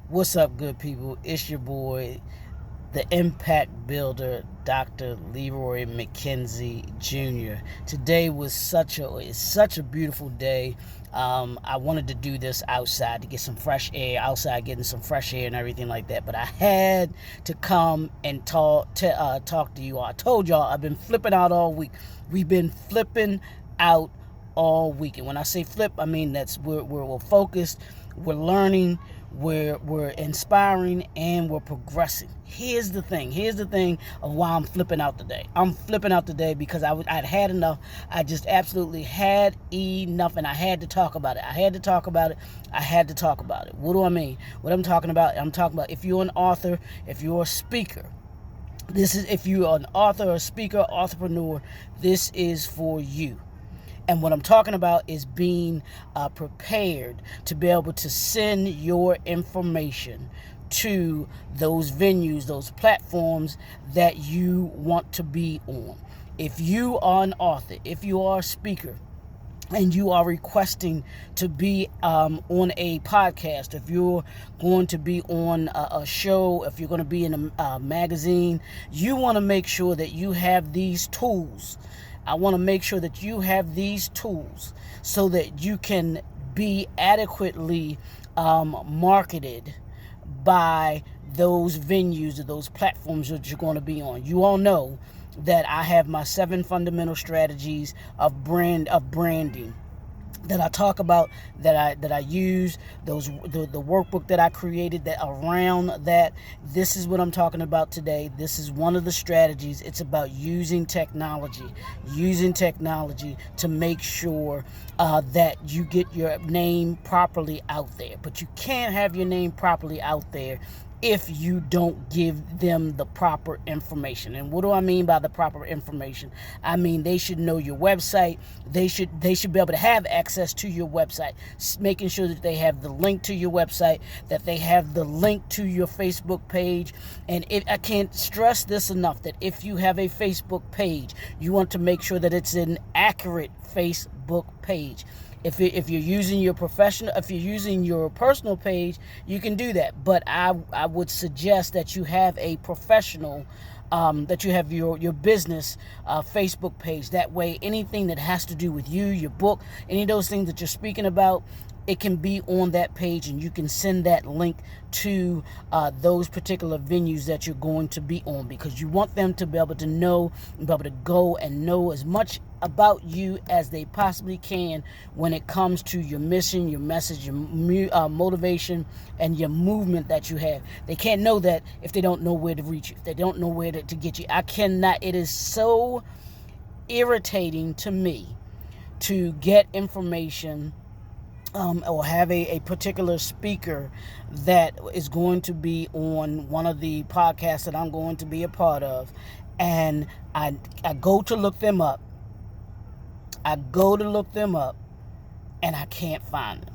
What's up, good people? It's your boy, the Impact Builder, Dr. Leroy McKenzie Jr. Today was such a beautiful day. I wanted to do this outside to get some fresh air, getting some fresh air and everything like that. But I had to come and talk to you all. I told y'all I've been flipping out all week. We've been flipping out all week, and when I say flip, I mean that's we're focused, we're learning, we're inspiring, and we're progressing. Here's the thing of why I'm flipping out today. I'm flipping out today because I'd had enough. I just absolutely had enough, and I had to talk about it. I had to talk about it. What do I mean? What I'm talking about, if you're an author, if you're a speaker, if you're an author, a speaker, entrepreneur, this is for you. And what I'm talking about is being prepared to be able to send your information to those venues, those platforms that you want to be on. If you are an author, if you are a speaker, and you are requesting to be on a podcast, if you're going to be on a show, if you're going to be in a magazine, you want to make sure that you have these tools. I want to make sure that you have these tools so that you can be adequately marketed by those venues or those platforms that you're going to be on. You all know that I have my 7 fundamental strategies of branding that I talk about, that I use, the workbook that I created that around that. This is what I'm talking about today. This is one of the strategies. It's about using technology to make sure that you get your name properly out there. But you can't have your name properly out there if you don't give them the proper information. And what do I mean by the proper information? I mean they should know your website. They should be able to have access to your website, making sure that they have the link to your website, that they have the link to your Facebook page. And I can't stress this enough, that if you have a Facebook page, you want to make sure that it's an accurate Facebook page. If you're using your personal page, you can do that. But I would suggest that you have a professional, that you have your business Facebook page. That way, anything that has to do with you, your book, any of those things that you're speaking about, it can be on that page, and you can send that link to those particular venues that you're going to be on, because you want them to be able to know, be able to go and know as much about you as they possibly can when it comes to your mission, your message, your motivation, and your movement that you have. They can't know that if they don't know where to reach you, if they don't know where to get you. It is so irritating to me to get information or have a particular speaker that is going to be on one of the podcasts that I'm going to be a part of, and I go to look them up. And I can't find them.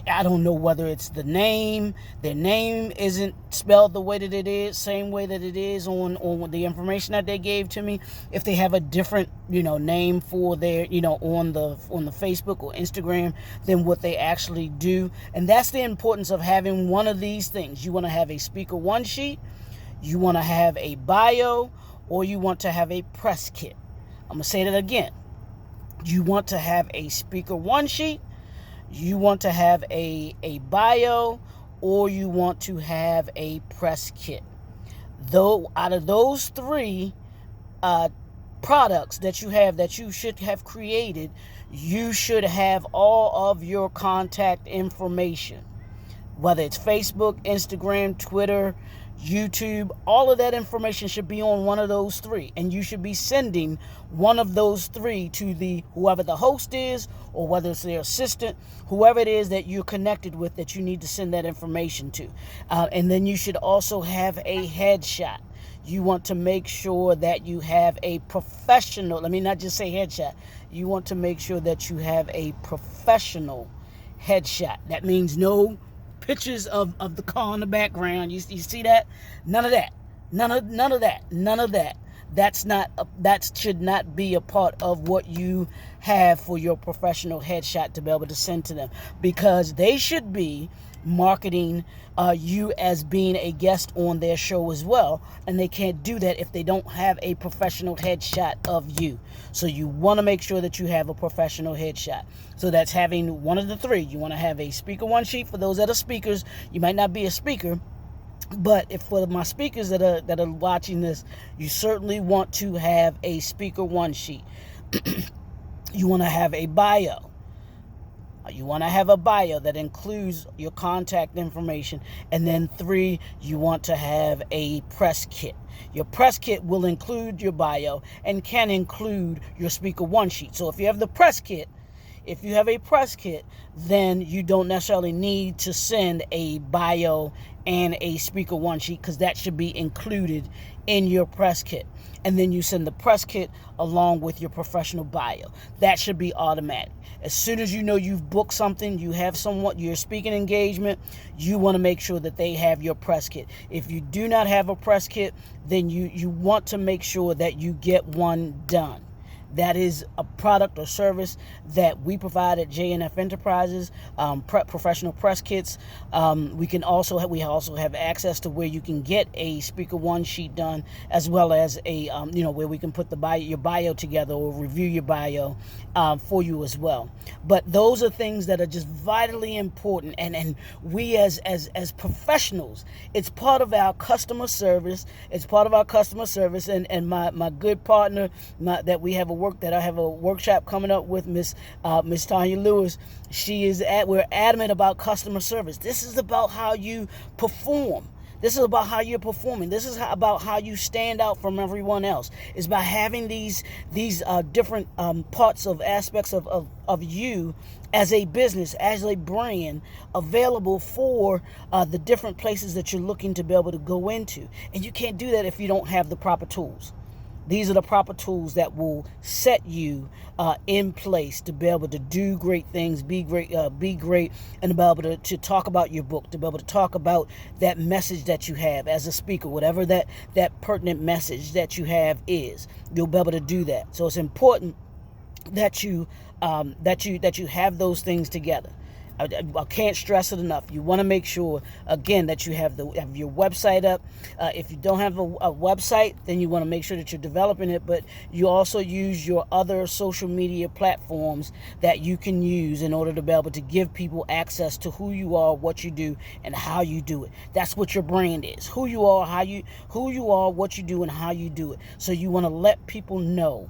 I don't know whether it's the name. Their name isn't spelled the way that it is, same way that it is on the information that they gave to me. If they have a different, name for their, on the Facebook or Instagram than what they actually do. And that's the importance of having one of these things. You want to have a SpeakerOne Sheet, you want to have a bio, or you want to have a press kit. I'm going to say that again. You want to have a SpeakerOne Sheet, you want to have a bio, or you want to have a press kit. Though out of those 3 products that you have, that you should have created, you should have all of your contact information, whether it's Facebook, Instagram, Twitter, YouTube. All of that information should be on one of those 3, and you should be sending one of those 3 to whoever the host is, or whether it's their assistant, whoever it is that you're connected with, that you need to send that information to. And then you should also have a headshot. You want to make sure that you have a professional, let me not just say headshot, you want to make sure that you have a professional headshot. That means no pictures of the car in the background. You see that? None of that. None of that. That should not be a part of what you have for your professional headshot to be able to send to them, because they should be marketing you as being a guest on their show as well, and they can't do that if they don't have a professional headshot of you. So you want to make sure that you have a professional headshot. So that's having one of the three. You want to have a SpeakerOne Sheet for those that are speakers. You might not be a speaker, but if for my speakers that are watching this, you certainly want to have a SpeakerOne Sheet. You want to have a bio. You want to have a bio that includes your contact information. And then 3, you want to have a press kit. Your press kit will include your bio and can include your SpeakerOne Sheet. So if you have the press kit, if you have a press kit, then you don't necessarily need to send a bio and a SpeakerOne Sheet, because that should be included in your press kit. And then you send the press kit along with your professional bio. That should be automatic. As soon as you know you've booked something, you have your speaking engagement, you want to make sure that they have your press kit. If you do not have a press kit, then you want to make sure that you get one done. That is a product or service that we provide at JNF Enterprises, professional press kits. We also have access to where you can get a SpeakerOne Sheet done, as well as a where we can put your bio together or review your bio for you as well. But those are things that are just vitally important, and we as professionals, it's part of our customer service. It's part of our customer service, and my good partner that I have a workshop coming up with, Miss Tanya Lewis. We're adamant about customer service. This is about how you perform. This is about how you're performing. This is about how you stand out from everyone else. It's by having these different parts of aspects of you as a business, as a brand, available for the different places that you're looking to be able to go into. And you can't do that if you don't have the proper tools. These are the proper tools that will set you in place to be able to do great things, be great, and to be able to talk about your book, to be able to talk about that message that you have as a speaker, whatever that pertinent message that you have is. You'll be able to do that. So it's important that you have those things together. I can't stress it enough. You want to make sure, again, that you have your website up. If you don't have a website, then you want to make sure that you're developing it, but you also use your other social media platforms that you can use in order to be able to give people access to who you are, what you do, and how you do it. That's what your brand is. Who you are, what you do, and how you do it. So you want to let people know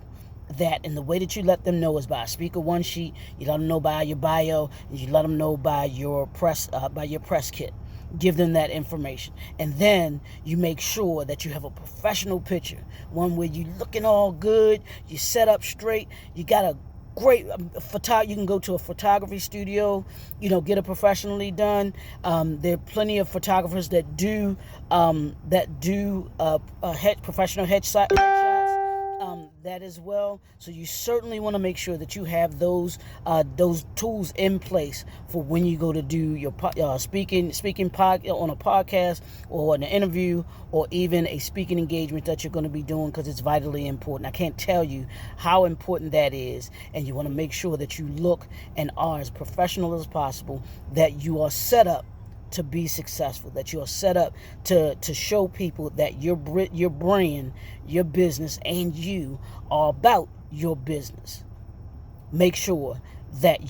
that, and the way that you let them know is by a SpeakerOne Sheet. You let them know by your bio, and you let them know by your press kit. Give them that information, and then you make sure that you have a professional picture, one where you're looking all good, you set up straight, you got a great you can go to a photography studio, get it professionally done. There are plenty of photographers that do professional headshots. That as well. So you certainly want to make sure that you have those tools in place for when you go to do your speaking on a podcast or an interview or even a speaking engagement that you're going to be doing, because it's vitally important. I can't tell you how important that is, and you want to make sure that you look and are as professional as possible, that you are set up to be successful, that you are set up to show people that your brand, your business, and you are about your business. Make sure that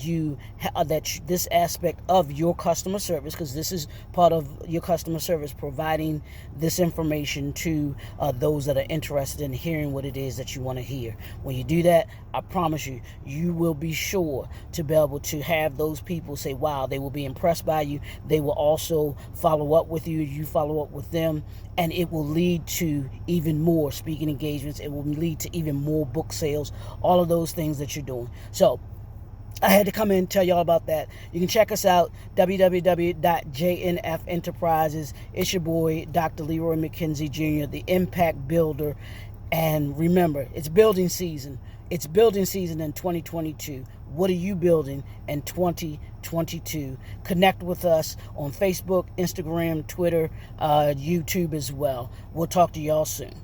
this aspect of your customer service, because this is part of your customer service, providing this information to those that are interested in hearing what it is that you want to hear. When you do that, I promise you, you will be sure to be able to have those people say, wow, they will be impressed by you. They will also follow up with you. You follow up with them, and it will lead to even more speaking engagements. It will lead to even more book sales, all of those things that you're doing. So I had to come in and tell y'all about that. You can check us out, www.JNF Enterprises. It's your boy, Dr. Leroy McKenzie Jr., the Impact Builder. And remember, it's building season. It's building season in 2022. What are you building in 2022? Connect with us on Facebook, Instagram, Twitter, YouTube as well. We'll talk to y'all soon.